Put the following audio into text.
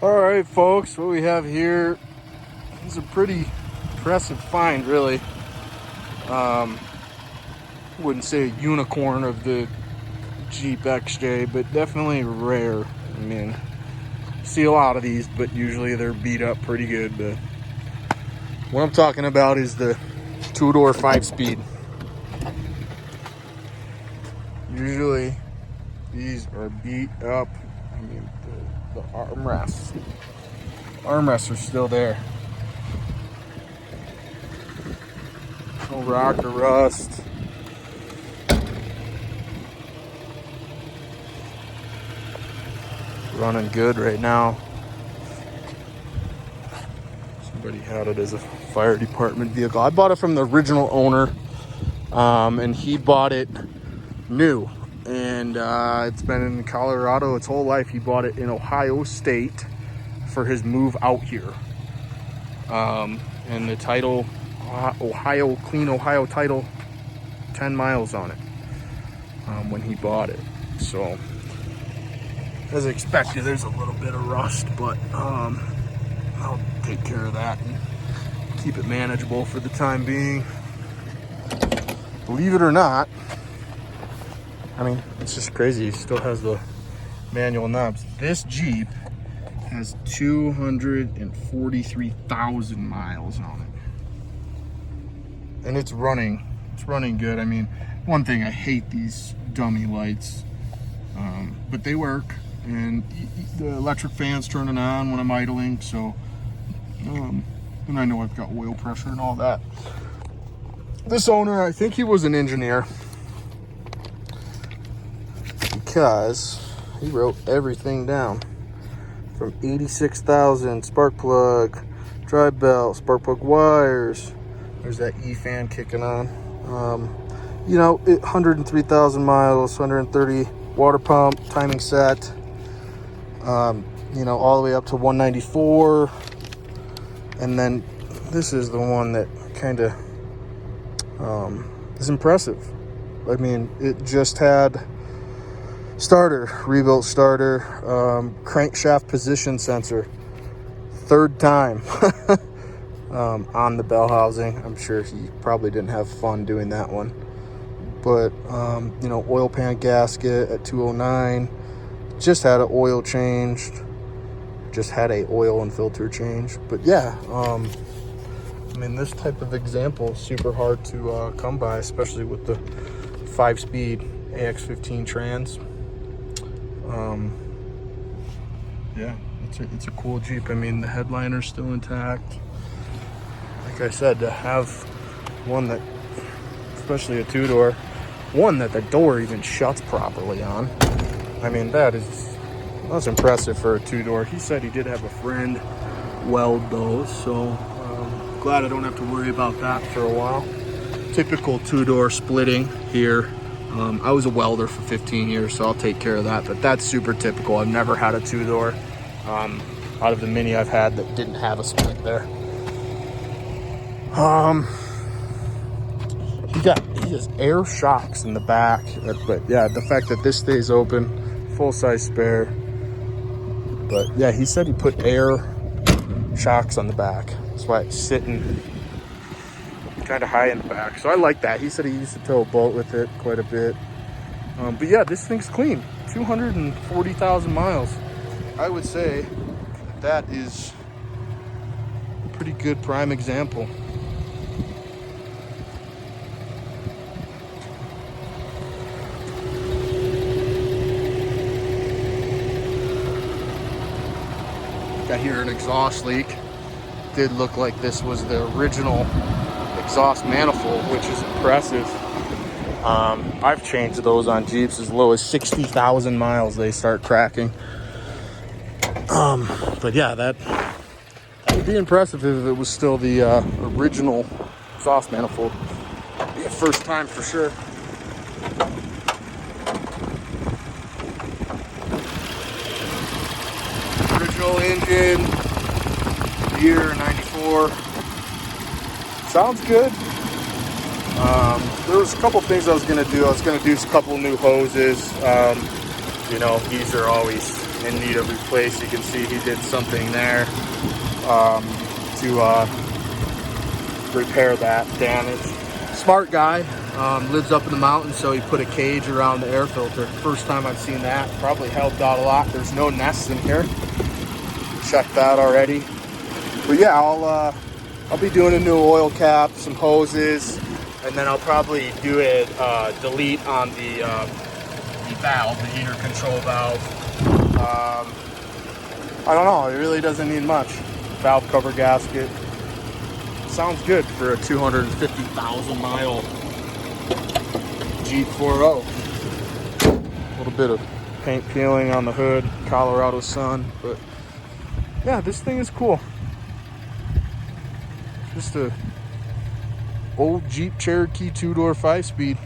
All right, folks, what we have here is a pretty impressive find, really. Wouldn't say a unicorn of the Jeep XJ, but definitely rare. I mean, see a lot of these, but usually they're beat up pretty good. But what I'm talking about is the two-door 5-speed. Usually these are beat up. I mean, the armrests are still there. No rock or rust. Running good right now. Somebody had it as a fire department vehicle. I bought it from the original owner, and he bought it new. And it's been in Colorado its whole life. He bought it in Ohio State for his move out here. And the title, clean Ohio title, 10 miles on it when he bought it. So, as expected, there's a little bit of rust, but I'll take care of that and keep it manageable for the time being. Believe it or not, I mean, it's just crazy. He still has the manual knobs. This Jeep has 243,000 miles on it. And it's running good. I mean, one thing, I hate these dummy lights, but they work. And the electric fan's turning on when I'm idling, so and I know I've got oil pressure and all that. This owner, I think he was an engineer, because he wrote everything down from 86,000 spark plug, drive belt, spark plug wires. There's that E fan kicking on. 103,000 miles, 130 water pump, timing set. All the way up to 194. And then this is the one that kind of is impressive. I mean, it just had rebuilt starter, crankshaft position sensor, third time on the bell housing. I'm sure he probably didn't have fun doing that one. But, oil pan gasket at 209. Just had an oil changed. Just had a oil and filter change. But yeah, this type of example is super hard to come by, especially with the 5-speed AX15 trans. It's a cool Jeep. I mean, the headliner's still intact. Like I said, to have one that, especially a two-door, one that the door even shuts properly on. I mean, that's impressive for a two-door. He said he did have a friend weld those, so glad I don't have to worry about that for a while. Typical two-door splitting here. I was a welder for 15 years, so I'll take care of that, but that's super typical. I've never had a two-door out of the Mini I've had that didn't have a split there. He has air shocks in the back, but yeah, the fact that this stays open, full-size spare. But yeah, he said he put air shocks on the back. That's why it's sitting kind of high in the back. So I like that. He said he used to tow a boat with it quite a bit. But yeah, this thing's clean. 240,000 miles. I would say that is a pretty good prime example. I hear an exhaust leak. Did look like this was the original exhaust manifold, which is impressive. I've changed those on Jeeps as low as 60,000 miles. They start cracking. But yeah, that would be impressive if it was still the original exhaust manifold. Be a first time for sure. Original engine, year 94. Sounds good. There was a couple things I was going to do. I was going to do a couple new hoses. These are always in need of replaced. You can see he did something there to repair that damage. Smart guy, lives up in the mountains, so he put a cage around the air filter. First time I've seen that. Probably helped out a lot. There's no nests in here. Checked that already. But yeah, I'll be doing a new oil cap, some hoses, and then I'll probably do a delete on the valve, the heater control valve. I don't know, it really doesn't need much. Valve cover gasket. Sounds good for a 250,000 mile Jeep 4.0. A little bit of paint peeling on the hood, Colorado sun, but yeah, this thing is cool. Just a old Jeep Cherokee 2-door 5-speed.